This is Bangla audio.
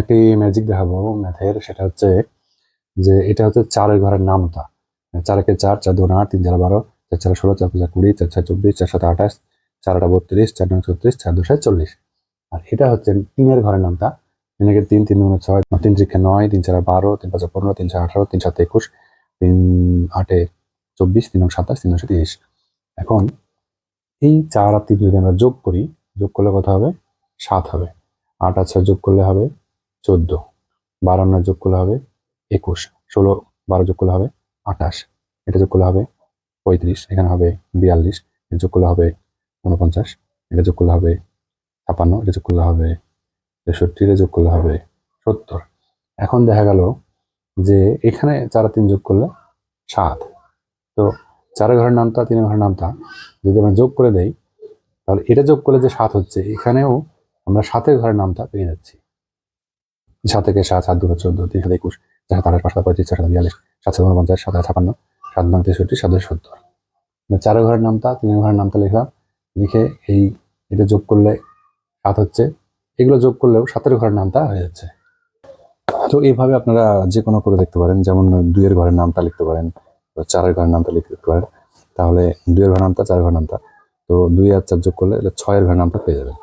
একটি ম্যাজিক দেখাবো ম্যাথের। সেটা হচ্ছে যে এটা হচ্ছে চারের ঘরের নামতা। 4 একে 4, 4 2 8, 3 4 12, 4 4 16, 4 5 20, 4 6 24, 4 7 28, 4 8 32, 4 9 36, 4 2 40। আর এটা হচ্ছে 3-এর ঘরের নামতা। 3 একে 3, 3 2 6, 3 3 9, 3 4 12, 3 5 15, 3 6 18, 3 7 21, 3 8 24, 3 9 27, 3 9 30। এখন এই 4 আর 3 যদি আমরা যোগ করি, যোগ করলে কত হবে? 7 হবে। 8 আর 6 যোগ করলে হবে 14, 12 আর 9 যোগ করলে হবে 21, 16 12 যোগ করলে হবে 28, এটা যোগ করলে হবে 35, এখানে হবে 42, এটা যোগ করলে হবে 49, এটা যোগ করলে হবে 56, এটা যোগ করলে হবে 63, এটা যোগ করলে হবে 70। এখন দেখা গেল যে এখানে 4 আর 3 যোগ করলে 7। তো 4-এর ঘরের নামতা 3-এর ঘরের নামতা যদি আমরা যোগ করে দেই, তাহলে এটা যোগ করলে যে 7 হচ্ছে, এখানেও আমরা 7-এর ঘরের নামতা পেয়ে যাচ্ছি। 7 একে 7, 7 2 14, 3 7 21, 4 7 28, 5 7 35, 6 7 42, 7 7 49, 7 8 56, 7 9 63, 7 2 70। 4-এর ঘরের নামতা 3-এর ঘরের নামতা লিখলাম, লিখে এই এটা যোগ করলে 7 হচ্ছে, এগুলো যোগ করলেও 7-এর ঘরের নামতা হয়ে যাচ্ছে। তো এইভাবে আপনারা যে কোনো করে দেখতে পারেন, যেমন 2-এর ঘরের নামতা লিখতে পারেন, 4-এর ঘরের নামতা লিখতে পারেন। তাহলে 2-এর ঘরের নামতা 4-এর ঘরের নামতা, তো 2 আর 4 যোগ করলে 6-এর ঘরের নামতা পেয়ে যাবেন।